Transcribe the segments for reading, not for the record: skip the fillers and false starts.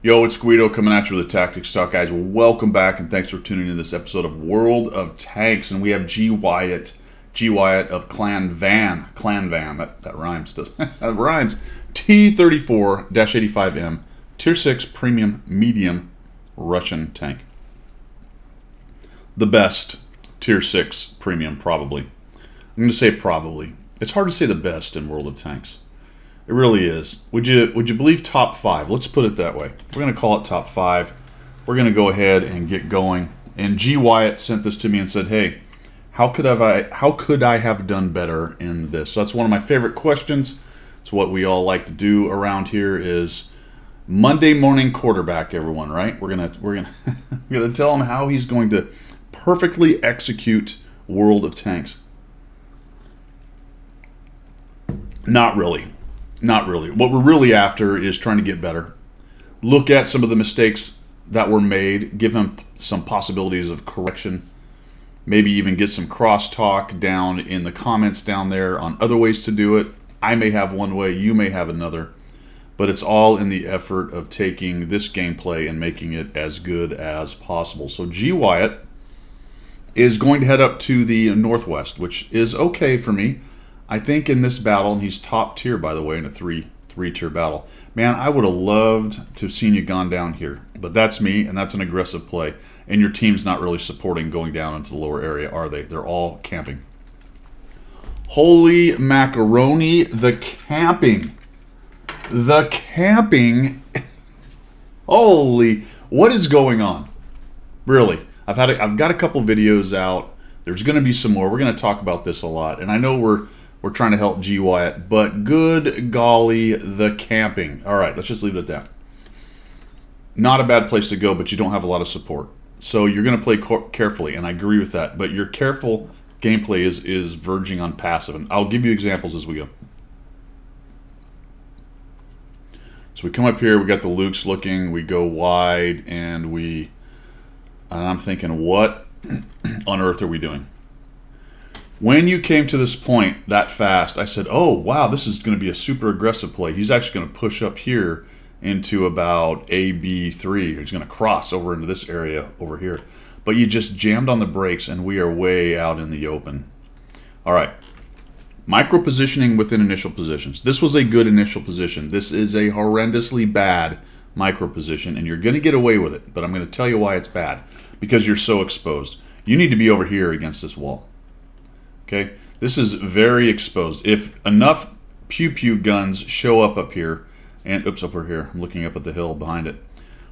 Yo, it's Guido coming at you with a Tactics Talk, guys. Welcome back, and thanks for tuning in to this episode of World of Tanks. And we have GWyatt of Clan Van. That rhymes, doesn't it? That rhymes. T-34-85M, Tier 6 Premium Medium Russian Tank. The best Tier 6 Premium, probably. I'm going to say probably. It's hard to say the best in World of Tanks. It really is. Would you believe top 5? Let's put it that way. We're going to call it top 5. We're going to go ahead and get going. And GWyatt sent this to me and said, "Hey, how could I have done better in this?" So that's one of my favorite questions. It's what we all like to do around here is Monday morning quarterback everyone, right? We're gonna tell him how he's going to perfectly execute World of Tanks. Not really. Not really. What we're really after is trying to get better. Look at some of the mistakes that were made. Give him some possibilities of correction. Maybe even get some crosstalk down in the comments down there on other ways to do it. I may have one way, you may have another. But it's all in the effort of taking this gameplay and making it as good as possible. So GWyatt is going to head up to the northwest, which is okay for me. I think in this battle, and he's top tier, by the way, in a three-tier battle. Man, I would have loved to have seen you gone down here. But that's me, and that's an aggressive play. And your team's not really supporting going down into the lower area, are they? They're all camping. Holy macaroni, the camping. The camping. Holy, what is going on? Really, I've got a couple videos out. There's going to be some more. We're going to talk about this a lot. And I know we're trying to help GWyatt, but good golly, the camping. All right, let's just leave it at that. Not a bad place to go, but you don't have a lot of support. So you're going to play carefully, and I agree with that. But your careful gameplay is verging on passive. And I'll give you examples as we go. So we come up here, we got the Lukes looking, we go wide, and I'm thinking, what on earth are we doing? When you came to this point that fast, I said, oh, wow, this is going to be a super aggressive play. He's actually going to push up here into about AB3. He's going to cross over into this area over here. But you just jammed on the brakes, and we are way out in the open. All right. Micro positioning within initial positions. This was a good initial position. This is a horrendously bad micro position, and you're going to get away with it. But I'm going to tell you why it's bad. Because you're so exposed. You need to be over here against this wall. Okay, this is very exposed. If enough pew-pew guns show up here, and oops, over here, I'm looking up at the hill behind it.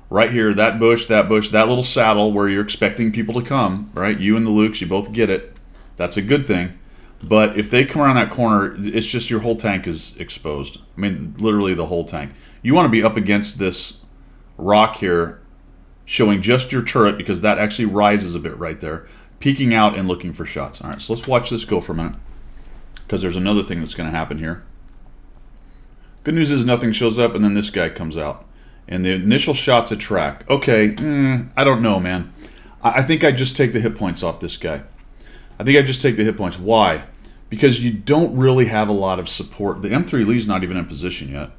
Right here, that bush, that little saddle where you're expecting people to come, right? You and the Lukes, you both get it. That's a good thing. But if they come around that corner, it's just your whole tank is exposed. I mean, literally the whole tank. You want to be up against this rock here, showing just your turret, because that actually rises a bit right there. Peeking out and looking for shots. All right, so let's watch this go for a minute, because there's another thing that's going to happen here. Good news is nothing shows up, and then this guy comes out. And the initial shots attract. Okay, I don't know, man. I think I just take the hit points off this guy. I think I just take the hit points. Why? Because you don't really have a lot of support. The M3 Lee's not even in position yet.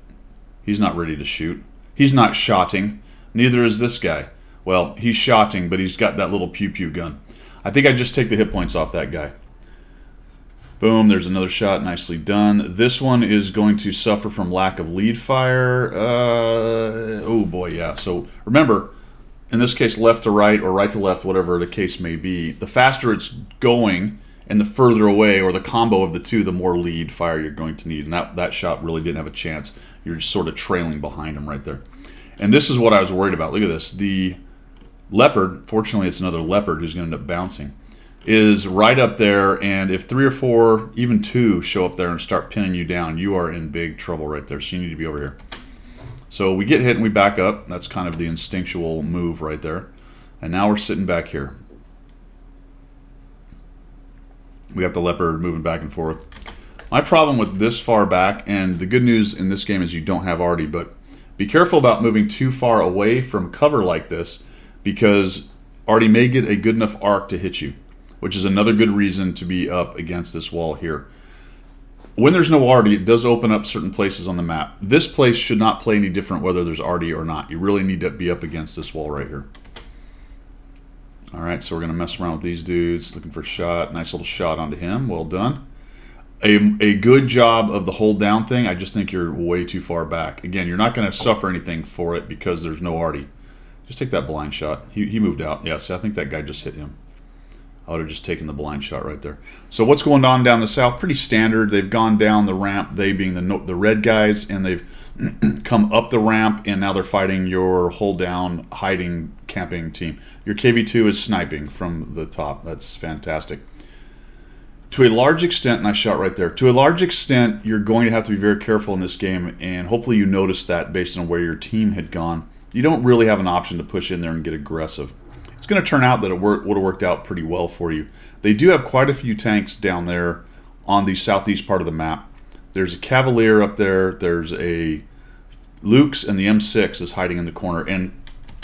He's not ready to shoot. He's not shotting. Neither is this guy. Well, he's shotting, but he's got that little pew-pew gun. I think I just take the hit points off that guy. Boom, there's another shot, nicely done. This one is going to suffer from lack of lead fire. Oh boy, yeah. So remember, in this case, left to right or right to left, whatever the case may be, the faster it's going and the further away, or the combo of the two, the more lead fire you're going to need. And that shot really didn't have a chance. You're just sort of trailing behind him right there. And this is what I was worried about. Look at this. The Leopard, fortunately it's another Leopard who's going to end up bouncing, is right up there, and if 3 or 4, even 2 show up there and start pinning you down, you are in big trouble right there, so you need to be over here. So we get hit and we back up. That's kind of the instinctual move right there. And now we're sitting back here. We got the Leopard moving back and forth. My problem with this far back, and the good news in this game is you don't have Artie, but be careful about moving too far away from cover like this, because Artie may get a good enough arc to hit you, which is another good reason to be up against this wall here. when there's no arty, it does open up certain places on the map. This place should not play any different whether there's arty or not. You really need to be up against this wall right here. All right, so we're going to mess around with these dudes, looking for a shot. Nice little shot onto him. Well done. A good job of the hold down thing. I just think you're way too far back. Again, you're not going to suffer anything for it because there's no arty. Just take that blind shot. He moved out. Yeah, see, I think that guy just hit him. I would have just taken the blind shot right there. So what's going on down the south? Pretty standard. They've gone down the ramp, they being the red guys, and they've come up the ramp, and now they're fighting your hold down, hiding, camping team. Your KV-2 is sniping from the top. That's fantastic. To a large extent, nice shot right there. To a large extent, you're going to have to be very careful in this game, and hopefully you noticed that based on where your team had gone. You don't really have an option to push in there and get aggressive. It's going to turn out that it would have worked out pretty well for you. They do have quite a few tanks down there on the southeast part of the map. There's a Cavalier up there. There's a Luke's, and the M6 is hiding in the corner. And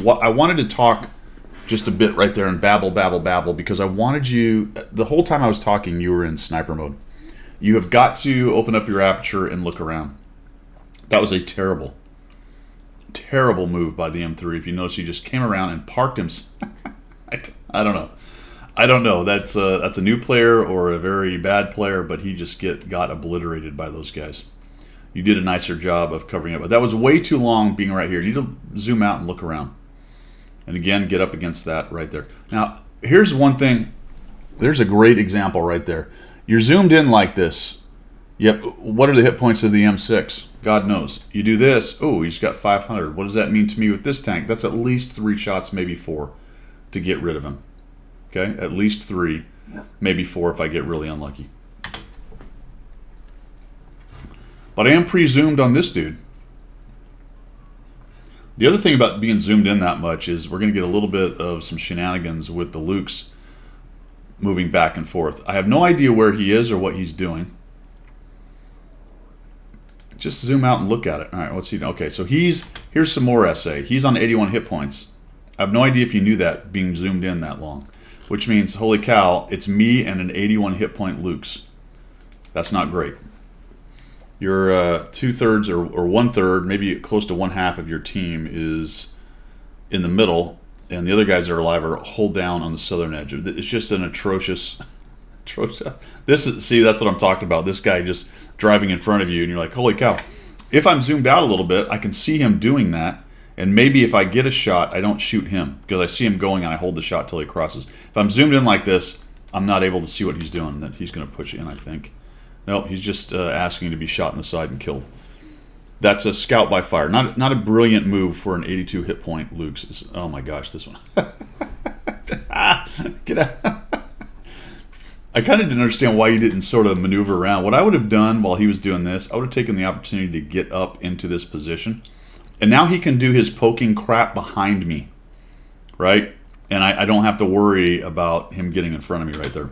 what I wanted to talk just a bit right there and babble, because I wanted you, the whole time I was talking, you were in sniper mode. You have got to open up your aperture and look around. That was a terrible move by the M3. If you notice, he just came around and parked him. I don't know. That's a new player or a very bad player, but he just got obliterated by those guys. You did a nicer job of covering it, but that was way too long being right here. You need to zoom out and look around. And again, get up against that right there. Now, here's one thing. There's a great example right there. You're zoomed in like this. Yep. What are the hit points of the M6? God knows. You do this. Oh, he's got 500. What does that mean to me with this tank? That's at least 3 shots, maybe 4, to get rid of him. Okay? At least 3, maybe 4 if I get really unlucky. But I am pre-zoomed on this dude. The other thing about being zoomed in that much is we're going to get a little bit of some shenanigans with the Lukes moving back and forth. I have no idea where he is or what he's doing. Just zoom out and look at it. All right, what's he doing? Okay, so here's some more SA. He's on 81 hit points. I have no idea if you knew that being zoomed in that long, which means, holy cow, it's me and an 81 hit point Lukes. That's not great. Your 2/3 or 1/3, maybe close to 1/2 of your team is in the middle, and the other guys that are alive are hold down on the southern edge. It's just an atrocious. See, that's what I'm talking about. This guy just driving in front of you, and you're like, holy cow. If I'm zoomed out a little bit, I can see him doing that, and maybe if I get a shot, I don't shoot him because I see him going and I hold the shot till he crosses. If I'm zoomed in like this, I'm not able to see what he's doing. That he's going to push in, I think. Nope, he's just asking to be shot in the side and killed. That's a scout by fire. Not a brilliant move for an 82 hit point Luke's. Oh my gosh, this one. Get out. I kind of didn't understand why he didn't sort of maneuver around. What I would have done while he was doing this, I would have taken the opportunity to get up into this position. And now he can do his poking crap behind me, right? And I don't have to worry about him getting in front of me right there.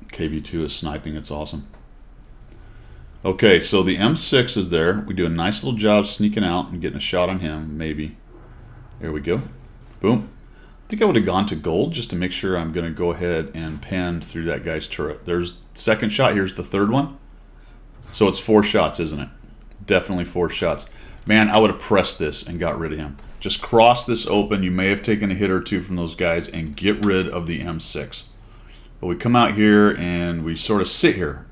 KV-2 is sniping. It's awesome. Okay, so the M6 is there. We do a nice little job sneaking out and getting a shot on him, maybe. There we go. Boom. I think I would have gone to gold just to make sure I'm going to go ahead and pan through that guy's turret. There's second shot. Here's the third one. So it's 4 shots, isn't it? Definitely 4 shots. Man, I would have pressed this and got rid of him. Just cross this open. You may have taken a hit or 2 from those guys and get rid of the M6. But we come out here and we sort of sit here.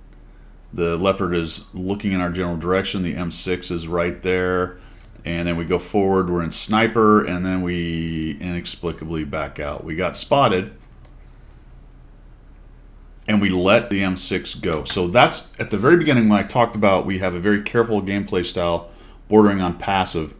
The Leopard is looking in our general direction. The M6 is right there. And then we go forward. We're in sniper. And then we inexplicably back out. We got spotted. And we let the M6 go. So that's at the very beginning when I talked about we have a very careful gameplay style bordering on passive.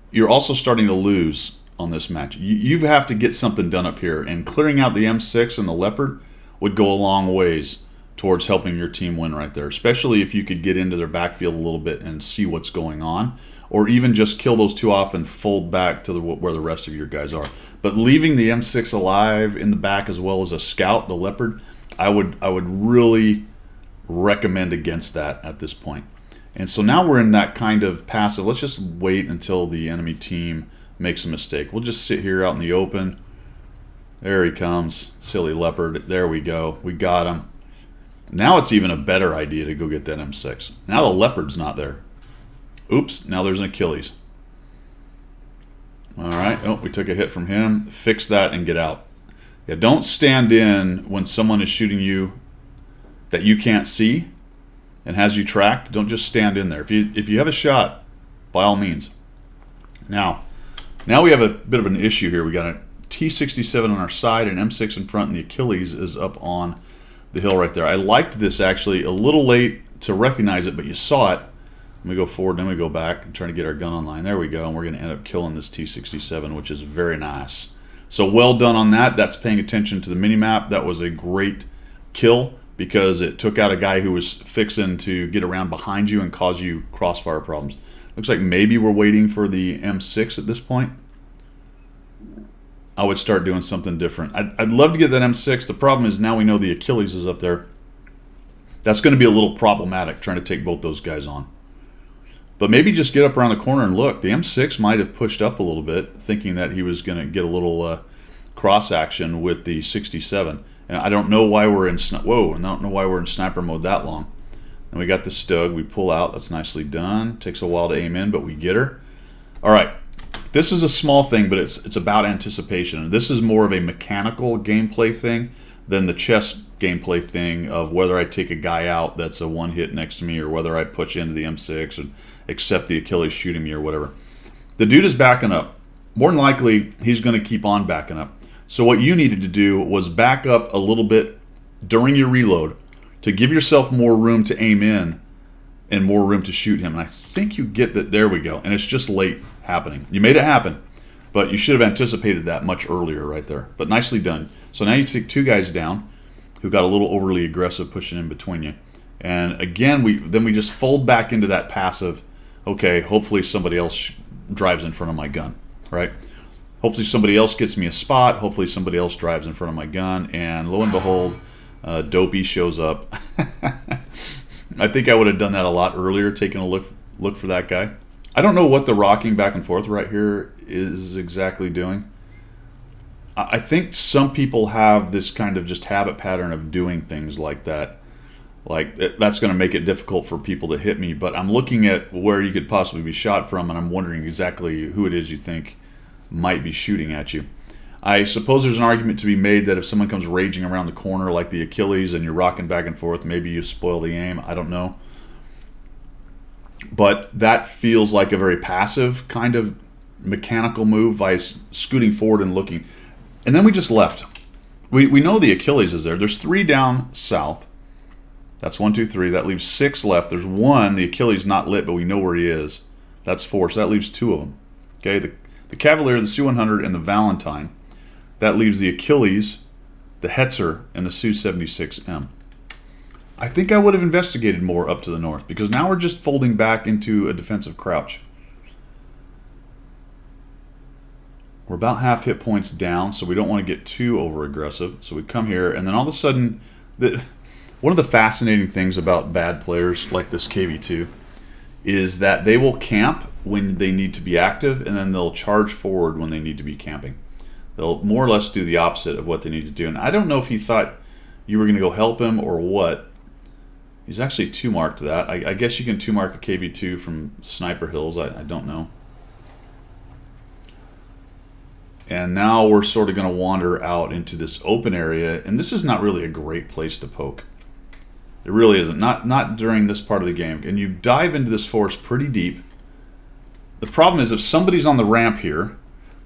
You're also starting to lose on this match. You have to get something done up here, and clearing out the M6 and the Leopard would go a long ways towards helping your team win right there, especially if you could get into their backfield a little bit and see what's going on, or even just kill those 2 off and fold back to where the rest of your guys are. But leaving the M6 alive in the back as well as a scout, the Leopard, I would really recommend against that at this point. And so now we're in that kind of passive. Let's just wait until the enemy team makes a mistake. We'll just sit here out in the open. There he comes. Silly Leopard. There we go. We got him. Now it's even a better idea to go get that M6. Now the leopard's not there. Oops, now there's an Achilles. All right, oh, we took a hit from him. Fix that and get out. Yeah, don't stand in when someone is shooting you that you can't see and has you tracked. Don't just stand in there. If you have a shot, by all means. Now we have a bit of an issue here. We got a T67 on our side, an M6 in front, and the Achilles is up on the hill right there. I liked this actually a little late to recognize it, but you saw it. Let me go forward, then we go back and trying to get our gun online. There we go, and we're going to end up killing this T67, which is very nice. So well done on that. That's paying attention to the mini-map. That was a great kill because it took out a guy who was fixing to get around behind you and cause you crossfire problems. Looks like maybe we're waiting for the M6 at this point. I would start doing something different. I'd love to get that M6. The problem is now we know the Achilles is up there. That's going to be a little problematic trying to take both those guys on. But maybe just get up around the corner and look. The M6 might have pushed up a little bit, thinking that he was going to get a little cross action with the 67. And I don't know why we're in sniper mode that long. And we got the Stug. We pull out. That's nicely done. Takes a while to aim in, but we get her. All right. This is a small thing, but it's about anticipation. And this is more of a mechanical gameplay thing than the chess gameplay thing of whether I take a guy out that's a one hit next to me or whether I push into the M6 and accept the Achilles shooting me or whatever. The dude is backing up. More than likely, he's going to keep on backing up. So what you needed to do was back up a little bit during your reload to give yourself more room to aim in and more room to shoot him. And I think you get that. There we go. And it's just late happening. You made it happen, but you should have anticipated that much earlier right there. But nicely done. So now you take two guys down who got a little overly aggressive pushing in between you. And again, we just fold back into that passive, okay, hopefully somebody else drives in front of my gun, right? Hopefully somebody else gets me a spot. Hopefully somebody else drives in front of my gun. And lo and behold, Dopey shows up. I think I would have done that a lot earlier, taking a look for that guy. I don't know what the rocking back and forth right here is exactly doing. I think some people have this kind of just habit pattern of doing things like that. Like, that's going to make it difficult for people to hit me. But I'm looking at where you could possibly be shot from, and I'm wondering exactly who it is you think might be shooting at you. I suppose there's an argument to be made that if someone comes raging around the corner like the Achilles and you're rocking back and forth, maybe you spoil the aim. I don't know. But that feels like a very passive kind of mechanical move by scooting forward and looking. And then we just left. We know the Achilles is there. There's 3 down south. That's 1, 2, 3. That leaves 6 left. There's 1. The Achilles not lit, but we know where he is. That's 4. So that leaves 2 of them. Okay, the Cavalier, the Su-100, and the Valentine. That leaves the Achilles, the Hetzer, and the Su-76M. I think I would have investigated more up to the north because now we're just folding back into a defensive crouch. We're about half hit points down, so we don't want to get too over-aggressive. So we come here, and then all of a sudden, one of the fascinating things about bad players like this KV2 is that they will camp when they need to be active, and then they'll charge forward when they need to be camping. They'll more or less do the opposite of what they need to do. And I don't know if he thought you were going to go help him or what. He's actually 2-marked that. I guess you can 2-mark a KV2 from Sniper Hills. I don't know. And now we're sort of going to wander out into this open area. And this is not really a great place to poke. It really isn't. Not during this part of the game. And you dive into this forest pretty deep. The problem is if somebody's on the ramp here,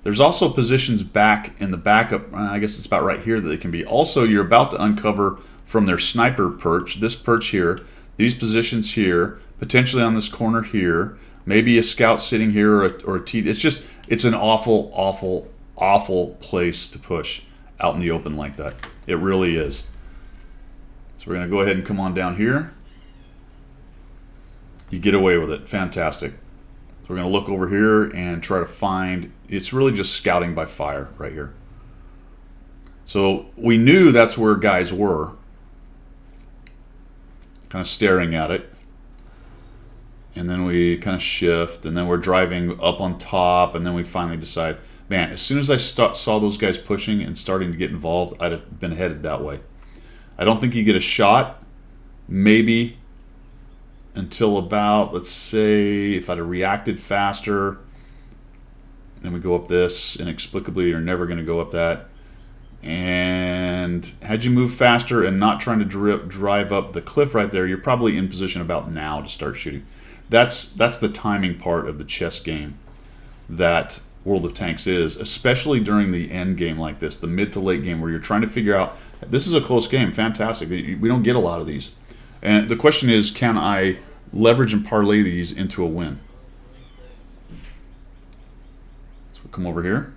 there's also positions back in the backup. I guess it's about right here that they can be. Also, you're about to uncover from their sniper perch, this perch here, these positions here, potentially on this corner here, maybe a scout sitting here or a T. It's an awful, awful, awful place to push out in the open like that. It really is. So we're going to go ahead and come on down here. You get away with it. Fantastic. So we're going to look over here and try to find, it's really just scouting by fire right here. So we knew that's where guys were. Kind of staring at it. And then we kind of shift, and then we're driving up on top, and then we finally decide, man, as soon as I saw those guys pushing and starting to get involved, I'd have been headed that way. I don't think you get a shot maybe until about, let's say, if I'd have reacted faster, then we go up this. Inexplicably, you're never going to go up that. And had you moved faster and not trying to drive up the cliff right there, you're probably in position about now to start shooting. That's the timing part of the chess game that World of Tanks is, especially during the end game like this, the mid to late game where you're trying to figure out, this is a close game, fantastic. We don't get a lot of these. And the question is, can I leverage and parlay these into a win? So we'll come over here.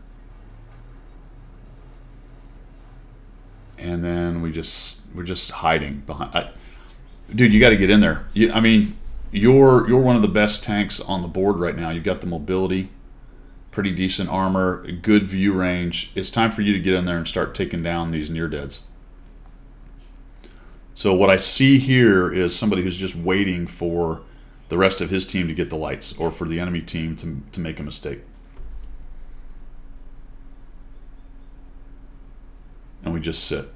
And then we're just hiding behind. Dude, you got to get in there. I mean, you're one of the best tanks on the board right now. You've got the mobility, pretty decent armor, good view range. It's time for you to get in there and start taking down these near deads. So what I see here is somebody who's just waiting for the rest of his team to get the lights, or for the enemy team to make a mistake. And we just sit.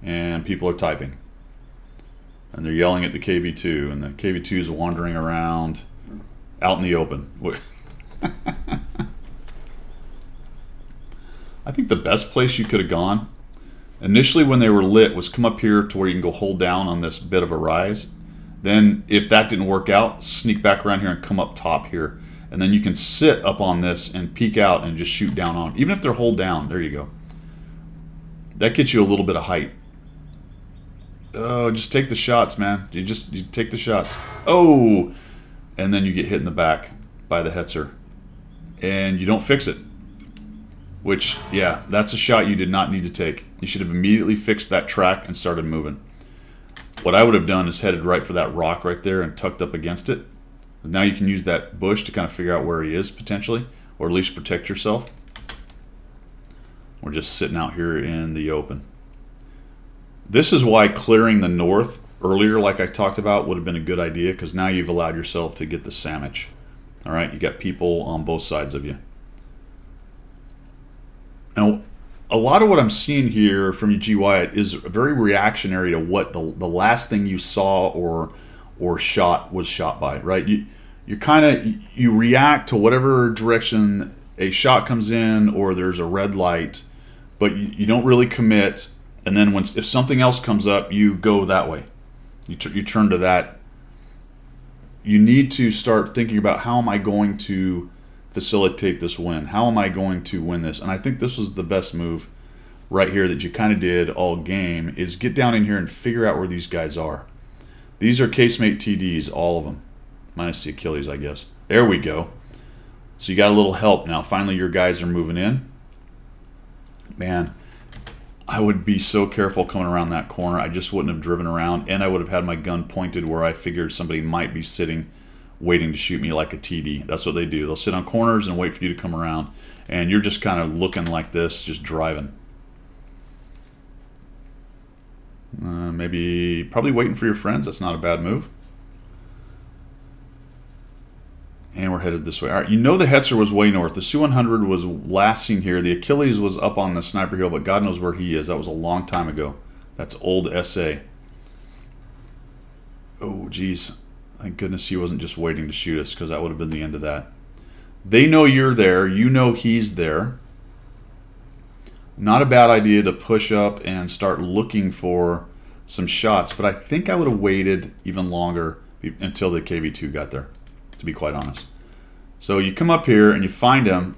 And people are typing. And they're yelling at the KV2, and the KV2 is wandering around out in the open. I think the best place you could have gone, initially when they were lit, was come up here to where you can go hold down on this bit of a rise. Then if that didn't work out, sneak back around here and come up top here. And then you can sit up on this and peek out and just shoot down on them. Even if they're hold down, there you go. That gets you a little bit of height. Oh, just take the shots, man. You take the shots. Oh! And then you get hit in the back by the Hetzer. And you don't fix it. Which, yeah, that's a shot you did not need to take. You should have immediately fixed that track and started moving. What I would have done is headed right for that rock right there and tucked up against it. Now you can use that bush to kind of figure out where he is, potentially. Or at least protect yourself. We're just sitting out here in the open. This is why clearing the north earlier, like I talked about, would have been a good idea, because now you've allowed yourself to get the sandwich. All right, you got people on both sides of you. Now, a lot of what I'm seeing here from you, GWyatt, is very reactionary to what the last thing you saw or shot was shot by, right? You react to whatever direction a shot comes in, or there's a red light, but you don't really commit. And then if something else comes up, you go that way. You turn to that. You need to start thinking about, how am I going to facilitate this win? How am I going to win this? And I think this was the best move right here that you kind of did all game, is get down in here and figure out where these guys are. These are casemate TDs, all of them. Minus the Achilles, I guess. There we go. So you got a little help now. Finally, your guys are moving in. Man, I would be so careful coming around that corner. I just wouldn't have driven around, and I would have had my gun pointed where I figured somebody might be sitting, waiting to shoot me like a TD. That's what they do. They'll sit on corners and wait for you to come around, and you're just kind of looking like this, just driving. Probably waiting for your friends. That's not a bad move. And we're headed this way. All right, you know the Hetzer was way north. The Su-100 was last seen here. The Achilles was up on the sniper hill, but God knows where he is. That was a long time ago. That's old SA. Oh, geez. Thank goodness he wasn't just waiting to shoot us, because that would have been the end of that. They know you're there. You know he's there. Not a bad idea to push up and start looking for some shots, but I think I would have waited even longer until the KV2 got there, to be quite honest. So you come up here and you find him,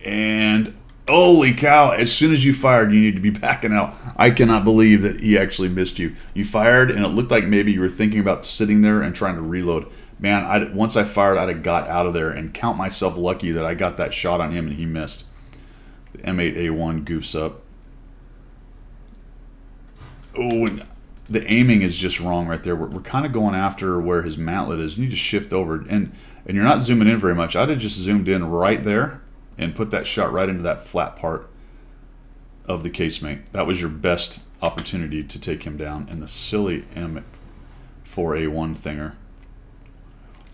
and holy cow, as soon as you fired, you need to be backing out. I cannot believe that he actually missed you. You fired, and it looked like maybe you were thinking about sitting there and trying to reload. Man, once I fired, I'd have got out of there, and count myself lucky that I got that shot on him and he missed. The M8A1 goofs up. Oh, and the aiming is just wrong right there. We're kind of going after where his mantlet is. You need to shift over, and you're not zooming in very much. I'd have just zoomed in right there and put that shot right into that flat part of the casemate. That was your best opportunity to take him down. And the silly M4A1 thinger.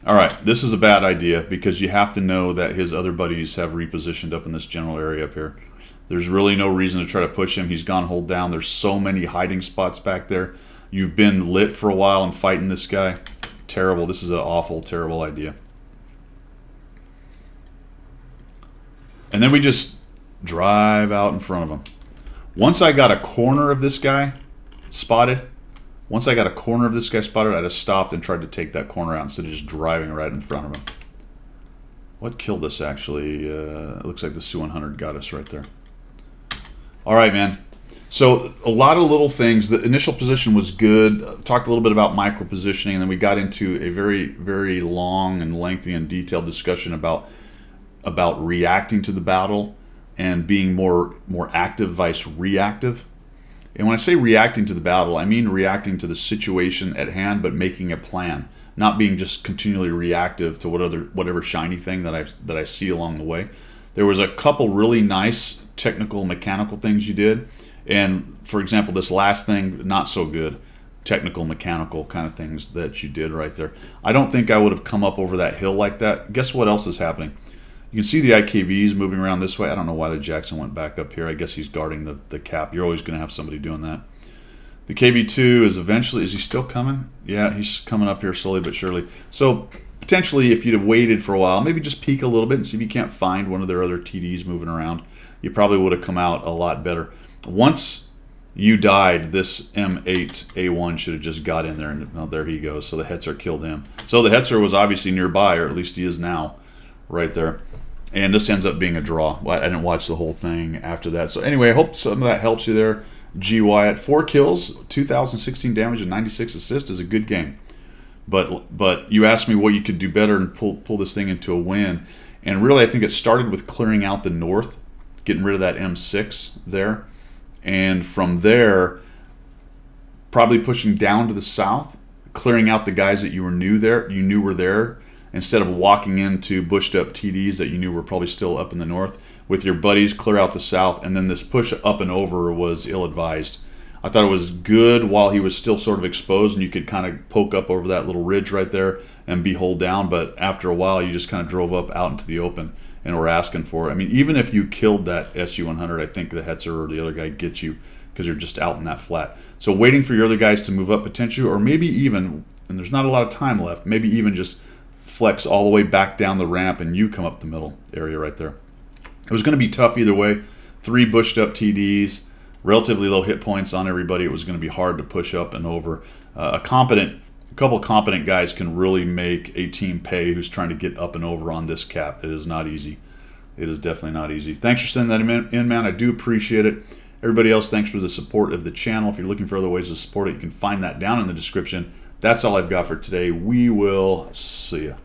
All right, this is a bad idea, because you have to know that his other buddies have repositioned up in this general area up here. There's really no reason to try to push him. He's gone hold down. There's so many hiding spots back there. you've been lit for a while and fighting this guy, terrible. This is an awful, terrible idea. And then we just drive out in front of him. Once I got a corner of this guy spotted, I just stopped and tried to take that corner out instead of just driving right in front of him. What killed us, actually? It looks like the Su-100 got us right there. All right, man. So a lot of little things. The initial position was good. Talked a little bit about micro positioning, and then we got into a very, very long and lengthy and detailed discussion about reacting to the battle and being more active vice reactive. And when I say reacting to the battle, I mean reacting to the situation at hand, but making a plan, not being just continually reactive to whatever shiny thing that I see along the way. There was a couple really nice technical mechanical things you did, and for example, this last thing, not so good. Technical mechanical kind of things that you did right there. I don't think I would have come up over that hill like that. Guess what else is happening? You can see the IKVs moving around this way. I don't know why the Jackson went back up here. I guess he's guarding the cap. You're always going to have somebody doing that. The KV-2 is eventually, is he still coming? Yeah, he's coming up here slowly but surely. So potentially if you'd have waited for a while, maybe just peek a little bit and see if you can't find one of their other TDs moving around, you probably would have come out a lot better. Once you died, this M8A1 should have just got in there, and oh, there he goes. So the Hetzer killed him. So the Hetzer was obviously nearby, or at least he is now, right there. And this ends up being a draw. I didn't watch the whole thing after that. So anyway, I hope some of that helps you there. GWyatt, 4 kills, 2,016 damage, and 96 assists is a good game. But you asked me what you could do better and pull this thing into a win. And really, I think it started with clearing out the north, getting rid of that M6 there. And from there, probably pushing down to the south, clearing out the guys that you knew were there, instead of walking into bushed up TDs that you knew were probably still up in the north. With your buddies, clear out the south, and then this push up and over was ill-advised. I thought it was good while he was still sort of exposed, and you could kind of poke up over that little ridge right there and be hulled down, but after a while you just kind of drove up out into the open and were asking for it. I mean, even if you killed that Su-100, I think the Hetzer or the other guy gets you because you're just out in that flat. So waiting for your other guys to move up potentially, or maybe even, and there's not a lot of time left, maybe even just flex all the way back down the ramp and you come up the middle area right there. It was going to be tough either way. 3 bushed up TDs, relatively low hit points on everybody. It was going to be hard to push up and over. A couple competent guys can really make a team pay who's trying to get up and over on this cap. It is not easy. It is definitely not easy. Thanks for sending that in, man. I do appreciate it. Everybody else, thanks for the support of the channel. If you're looking for other ways to support it, you can find that down in the description. That's all I've got for today. We will see you.